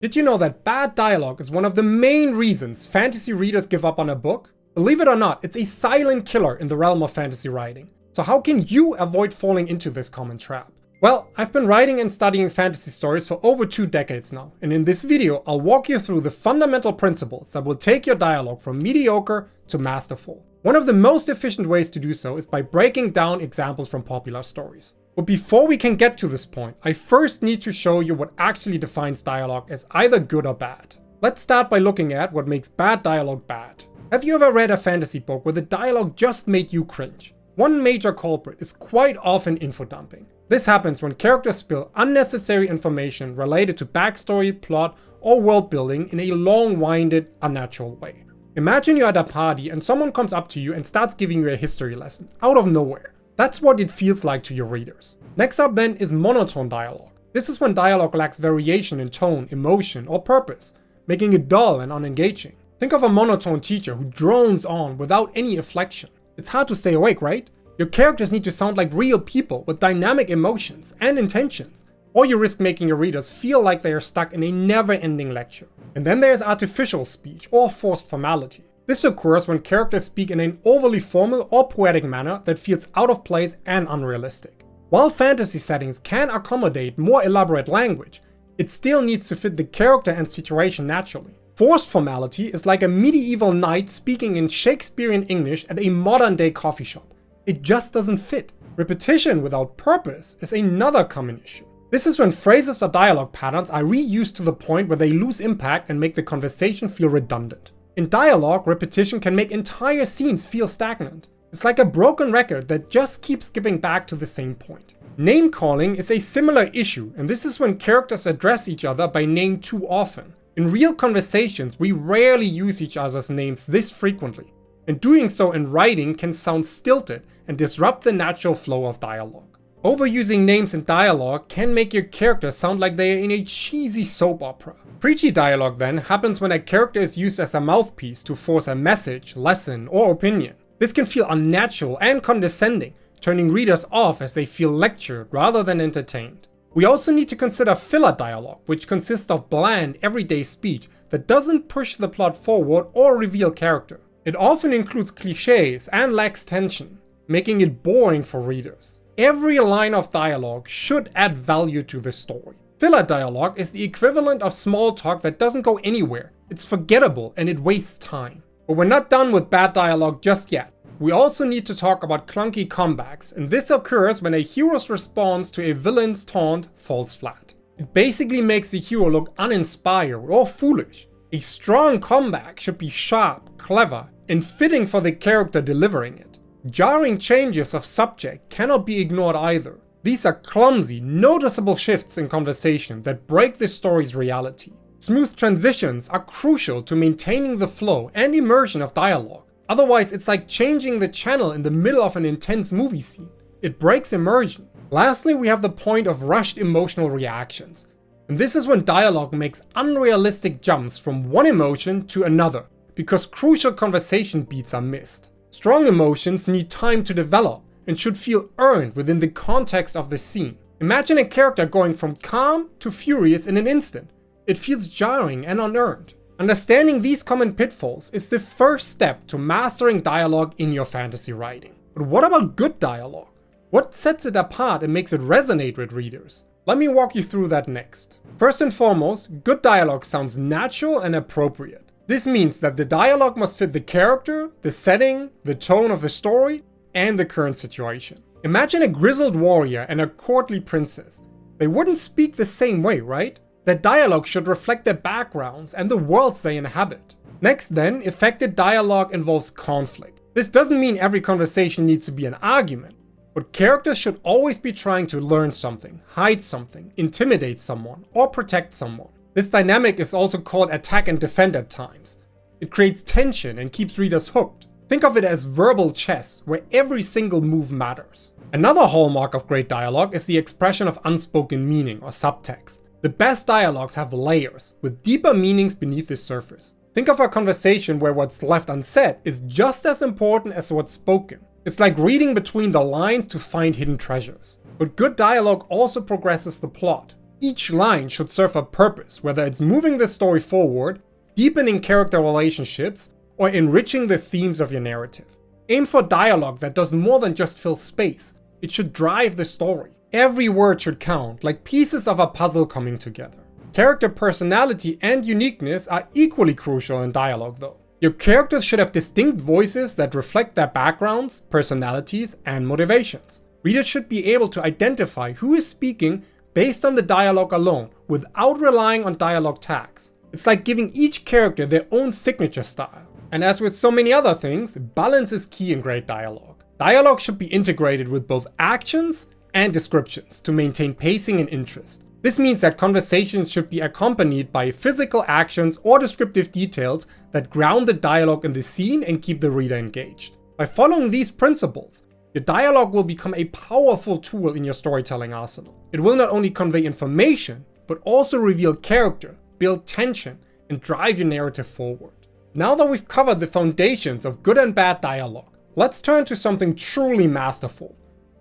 Did you know that bad dialogue is one of the main reasons fantasy readers give up on a book? Believe it or not, it's a silent killer in the realm of fantasy writing. So how can you avoid falling into this common trap? Well, I've been writing and studying fantasy stories for over 2 decades now, and in this video I'll walk you through the fundamental principles that will take your dialogue from mediocre to masterful. One of the most efficient ways to do so is by breaking down examples from popular stories. But before we can get to this point, I first need to show you what actually defines dialogue as either good or bad. Let's start by looking at what makes bad dialogue bad. Have you ever read a fantasy book where the dialogue just made you cringe? One major culprit is quite often infodumping. This happens when characters spill unnecessary information related to backstory, plot, or world building in a long-winded, unnatural way. Imagine you're at a party and someone comes up to you and starts giving you a history lesson, out of nowhere. That's what it feels like to your readers. Next up then is monotone dialogue. This is when dialogue lacks variation in tone, emotion, or purpose, making it dull and unengaging. Think of a monotone teacher who drones on without any inflection. It's hard to stay awake, right? Your characters need to sound like real people with dynamic emotions and intentions, or you risk making your readers feel like they are stuck in a never-ending lecture. And then there's artificial speech or forced formality. This occurs when characters speak in an overly formal or poetic manner that feels out of place and unrealistic. While fantasy settings can accommodate more elaborate language, it still needs to fit the character and situation naturally. Forced formality is like a medieval knight speaking in Shakespearean English at a modern-day coffee shop. It just doesn't fit. Repetition without purpose is another common issue. This is when phrases or dialogue patterns are reused to the point where they lose impact and make the conversation feel redundant. In dialogue, repetition can make entire scenes feel stagnant. It's like a broken record that just keeps skipping back to the same point. Name calling is a similar issue, and this is when characters address each other by name too often. In real conversations, we rarely use each other's names this frequently, and doing so in writing can sound stilted and disrupt the natural flow of dialogue. Overusing names in dialogue can make your characters sound like they are in a cheesy soap opera. Preachy dialogue then happens when a character is used as a mouthpiece to force a message, lesson, or opinion. This can feel unnatural and condescending, turning readers off as they feel lectured rather than entertained. We also need to consider filler dialogue, which consists of bland, everyday speech that doesn't push the plot forward or reveal character. It often includes cliches and lacks tension, making it boring for readers. Every line of dialogue should add value to the story. Filler dialogue is the equivalent of small talk that doesn't go anywhere. It's forgettable and it wastes time. But we're not done with bad dialogue just yet. We also need to talk about clunky comebacks, and this occurs when a hero's response to a villain's taunt falls flat. It basically makes the hero look uninspired or foolish. A strong comeback should be sharp, clever, and fitting for the character delivering it. Jarring changes of subject cannot be ignored either. These are clumsy, noticeable shifts in conversation that break the story's reality. Smooth transitions are crucial to maintaining the flow and immersion of dialogue. Otherwise, it's like changing the channel in the middle of an intense movie scene. It breaks immersion. Lastly, we have the point of rushed emotional reactions. And this is when dialogue makes unrealistic jumps from one emotion to another, because crucial conversation beats are missed. Strong emotions need time to develop and should feel earned within the context of the scene. Imagine a character going from calm to furious in an instant. It feels jarring and unearned. Understanding these common pitfalls is the first step to mastering dialogue in your fantasy writing. But what about good dialogue? What sets it apart and makes it resonate with readers? Let me walk you through that next. First and foremost, good dialogue sounds natural and appropriate. This means that the dialogue must fit the character, the setting, the tone of the story, and the current situation. Imagine a grizzled warrior and a courtly princess. They wouldn't speak the same way, right? Their dialogue should reflect their backgrounds and the worlds they inhabit. Next then, effective dialogue involves conflict. This doesn't mean every conversation needs to be an argument, but characters should always be trying to learn something, hide something, intimidate someone, or protect someone. This dynamic is also called attack and defend at times. It creates tension and keeps readers hooked. Think of it as verbal chess, where every single move matters. Another hallmark of great dialogue is the expression of unspoken meaning or subtext. The best dialogues have layers, with deeper meanings beneath the surface. Think of a conversation where what's left unsaid is just as important as what's spoken. It's like reading between the lines to find hidden treasures. But good dialogue also progresses the plot. Each line should serve a purpose, whether it's moving the story forward, deepening character relationships, or enriching the themes of your narrative. Aim for dialogue that does more than just fill space. It should drive the story. Every word should count, like pieces of a puzzle coming together. Character personality and uniqueness are equally crucial in dialogue though. Your characters should have distinct voices that reflect their backgrounds, personalities, and motivations. Readers should be able to identify who is speaking based on the dialogue alone, without relying on dialogue tags. It's like giving each character their own signature style. And as with so many other things, balance is key in great dialogue. Dialogue should be integrated with both actions and descriptions to maintain pacing and interest. This means that conversations should be accompanied by physical actions or descriptive details that ground the dialogue in the scene and keep the reader engaged. By following these principles, your dialogue will become a powerful tool in your storytelling arsenal. It will not only convey information, but also reveal character, build tension, and drive your narrative forward. Now that we've covered the foundations of good and bad dialogue, let's turn to something truly masterful.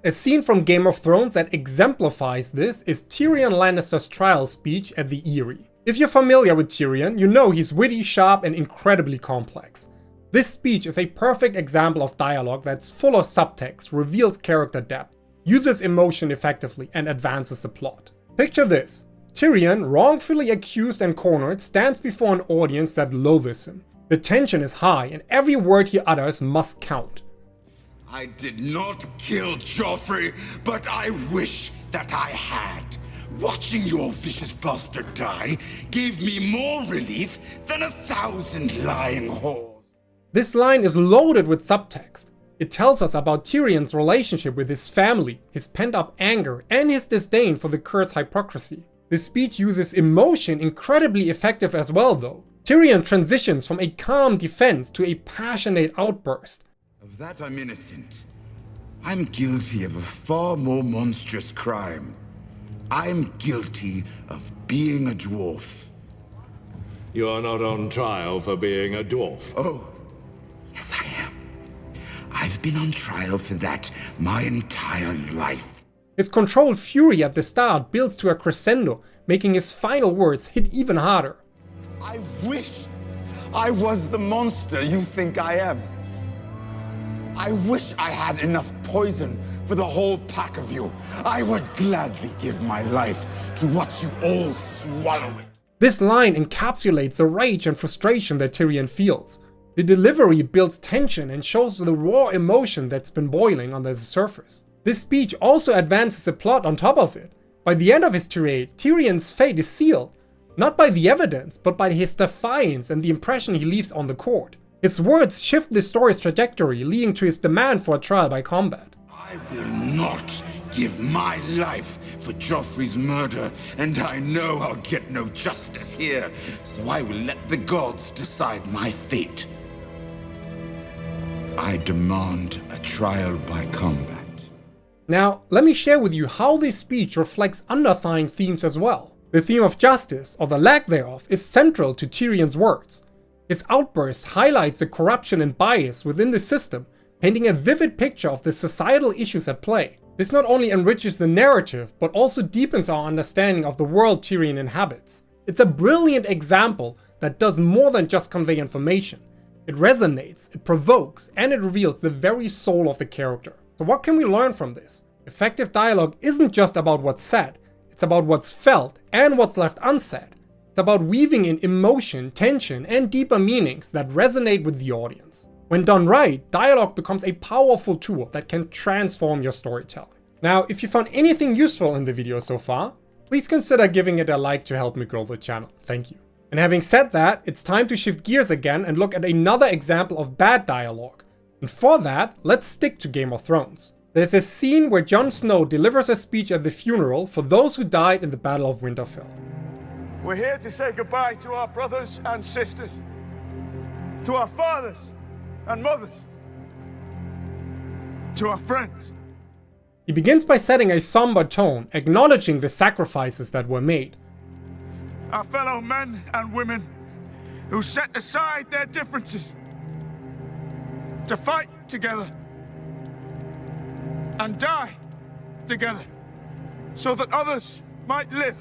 A scene from Game of Thrones that exemplifies this is Tyrion Lannister's trial speech at the Eyrie. If you're familiar with Tyrion, you know he's witty, sharp, and incredibly complex. This speech is a perfect example of dialogue that's full of subtext, reveals character depth, uses emotion effectively, and advances the plot. Picture this. Tyrion, wrongfully accused and cornered, stands before an audience that loathes him. The tension is high, and every word he utters must count. I did not kill Joffrey, but I wish that I had. Watching your vicious bastard die gave me more relief than 1,000 lying whores. This line is loaded with subtext. It tells us about Tyrion's relationship with his family, his pent-up anger, and his disdain for the Kurds' hypocrisy. The speech uses emotion incredibly effective as well though. Tyrion transitions from a calm defense to a passionate outburst. Of that I'm innocent. I'm guilty of a far more monstrous crime. I'm guilty of being a dwarf. You are not on trial for being a dwarf. Oh, yes I am. I've been on trial for that my entire life. His controlled fury at the start builds to a crescendo, making his final words hit even harder. I wish I was the monster you think I am. I wish I had enough poison for the whole pack of you. I would gladly give my life to watch you all swallow it. This line encapsulates the rage and frustration that Tyrion feels. The delivery builds tension and shows the raw emotion that's been boiling under the surface. This speech also advances the plot on top of it. By the end of his tirade, Tyrion's fate is sealed. Not by the evidence, but by his defiance and the impression he leaves on the court. His words shift the story's trajectory, leading to his demand for a trial by combat. I will not give my life for Joffrey's murder, and I know I'll get no justice here, so I will let the gods decide my fate. I demand a trial by combat. Now, let me share with you how this speech reflects underlying themes as well. The theme of justice, or the lack thereof, is central to Tyrion's words. His outburst highlights the corruption and bias within the system, painting a vivid picture of the societal issues at play. This not only enriches the narrative, but also deepens our understanding of the world Tyrion inhabits. It's a brilliant example that does more than just convey information. It resonates, it provokes, and it reveals the very soul of the character. So what can we learn from this? Effective dialogue isn't just about what's said, it's about what's felt and what's left unsaid. It's about weaving in emotion, tension, and deeper meanings that resonate with the audience. When done right, dialogue becomes a powerful tool that can transform your storytelling. Now, if you found anything useful in the video so far, please consider giving it a like to help me grow the channel. Thank you. And having said that, it's time to shift gears again and look at another example of bad dialogue. And for that, let's stick to Game of Thrones. There's a scene where Jon Snow delivers a speech at the funeral for those who died in the Battle of Winterfell. We're here to say goodbye to our brothers and sisters, to our fathers and mothers, to our friends. He begins by setting a somber tone, acknowledging the sacrifices that were made. Our fellow men and women who set aside their differences to fight together and die together so that others might live.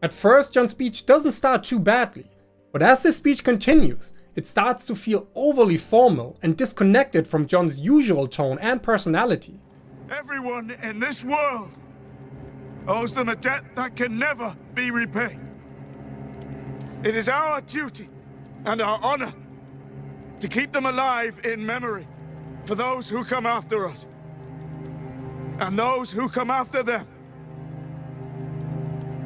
At first, Jon's speech doesn't start too badly, but as the speech continues, it starts to feel overly formal and disconnected from Jon's usual tone and personality. Everyone in this world owes them a debt that can never be repaid. It is our duty and our honor to keep them alive in memory for those who come after us and those who come after them,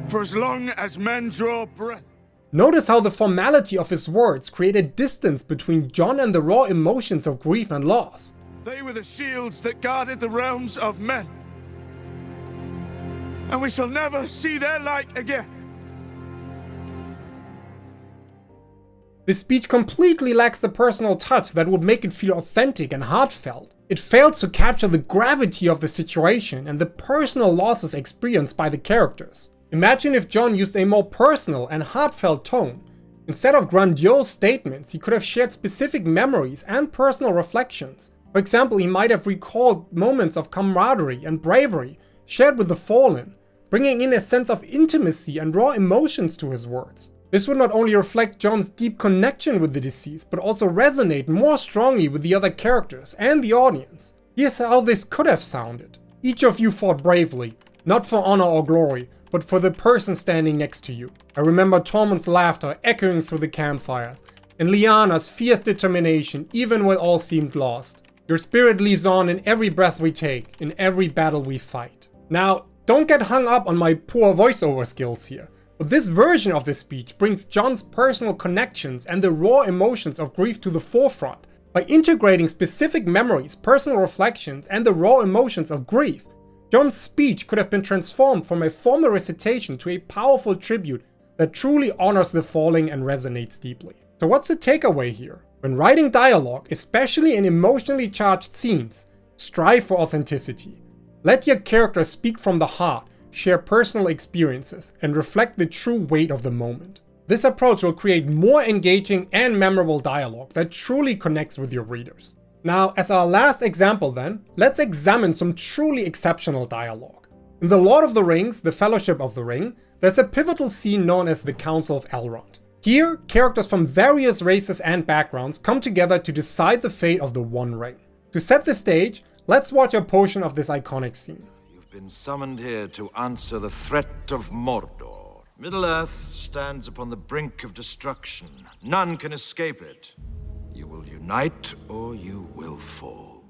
for as long as men draw breath. Notice how the formality of his words created distance between Jon and the raw emotions of grief and loss. They were the shields that guarded the realms of men, and we shall never see their light again. This speech completely lacks the personal touch that would make it feel authentic and heartfelt. It fails to capture the gravity of the situation and the personal losses experienced by the characters. Imagine if Jon used a more personal and heartfelt tone. Instead of grandiose statements, he could have shared specific memories and personal reflections. For example, he might have recalled moments of camaraderie and bravery shared with the fallen, bringing in a sense of intimacy and raw emotions to his words. This would not only reflect Jon's deep connection with the deceased, but also resonate more strongly with the other characters and the audience. Here's how this could have sounded. Each of you fought bravely, not for honor or glory, but for the person standing next to you. I remember Tormund's laughter echoing through the campfires, and Lyanna's fierce determination even when all seemed lost. Your spirit lives on in every breath we take, in every battle we fight. Now, don't get hung up on my poor voiceover skills here. But this version of the speech brings Jon's personal connections and the raw emotions of grief to the forefront. By integrating specific memories, personal reflections, and the raw emotions of grief, Jon's speech could have been transformed from a formal recitation to a powerful tribute that truly honors the fallen and resonates deeply. So what's the takeaway here? When writing dialogue, especially in emotionally charged scenes, strive for authenticity. Let your characters speak from the heart, share personal experiences, and reflect the true weight of the moment. This approach will create more engaging and memorable dialogue that truly connects with your readers. Now, as our last example then, let's examine some truly exceptional dialogue. In The Lord of the Rings, The Fellowship of the Ring, there's a pivotal scene known as the Council of Elrond. Here, characters from various races and backgrounds come together to decide the fate of the One Ring. To set the stage, let's watch a portion of this iconic scene. Been summoned here to answer the threat of Mordor. Middle-earth stands upon the brink of destruction. None can escape it. You will unite or you will fall.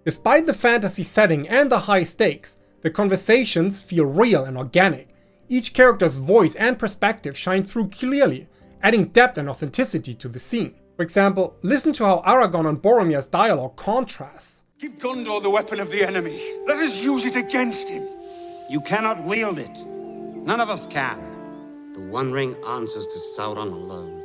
Despite the fantasy setting and the high stakes, the conversations feel real and organic. Each character's voice and perspective shine through clearly, adding depth and authenticity to the scene. For example, listen to how Aragorn and Boromir's dialogue contrasts. Give Gondor the weapon of the enemy. Let us use it against him. You cannot wield it. None of us can. The One Ring answers to Sauron alone.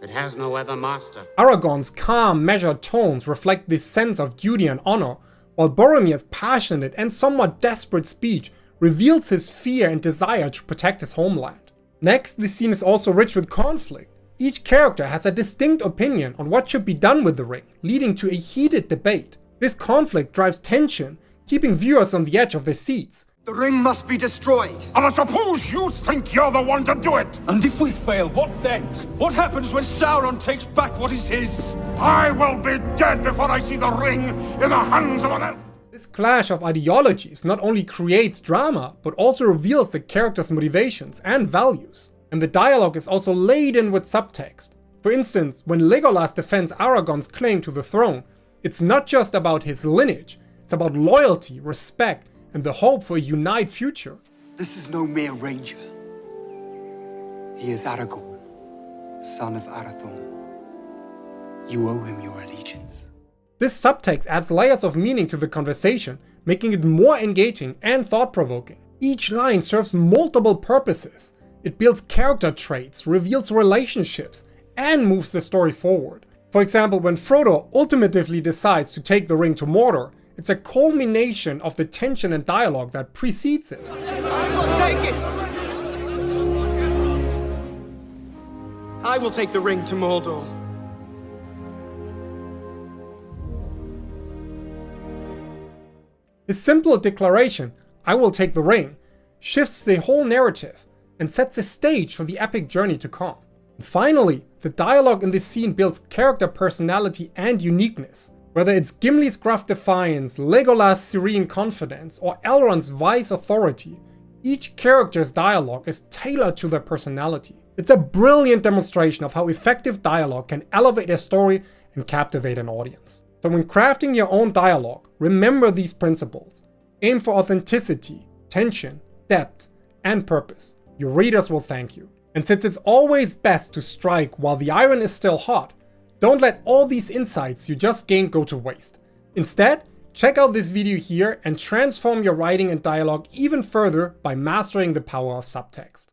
It has no other master. Aragorn's calm, measured tones reflect this sense of duty and honor, while Boromir's passionate and somewhat desperate speech reveals his fear and desire to protect his homeland. Next, the scene is also rich with conflict. Each character has a distinct opinion on what should be done with the ring, leading to a heated debate. This conflict drives tension, keeping viewers on the edge of their seats. The ring must be destroyed. And I suppose you think you're the one to do it. And if we fail, what then? What happens when Sauron takes back what is his? I will be dead before I see the ring in the hands of an elf. This clash of ideologies not only creates drama, but also reveals the characters' motivations and values. And the dialogue is also laden with subtext. For instance, when Legolas defends Aragorn's claim to the throne, it's not just about his lineage, it's about loyalty, respect, and the hope for a united future. This is no mere ranger. He is Aragorn, son of Arathorn. You owe him your allegiance. This subtext adds layers of meaning to the conversation, making it more engaging and thought-provoking. Each line serves multiple purposes. It builds character traits, reveals relationships, and moves the story forward. For example, when Frodo ultimately decides to take the ring to Mordor, it's a culmination of the tension and dialogue that precedes it. Take it! I will take the ring to Mordor. His simple declaration, "I will take the ring," shifts the whole narrative. and sets the stage for the epic journey to come. And finally, the dialogue in this scene builds character personality and uniqueness. Whether it's Gimli's gruff defiance, Legolas' serene confidence, or Elrond's wise authority, each character's dialogue is tailored to their personality. It's a brilliant demonstration of how effective dialogue can elevate a story and captivate an audience. So when crafting your own dialogue, remember these principles. Aim for authenticity, tension, depth, and purpose. Your readers will thank you. And since it's always best to strike while the iron is still hot, don't let all these insights you just gained go to waste. Instead, check out this video here and transform your writing and dialogue even further by mastering the power of subtext.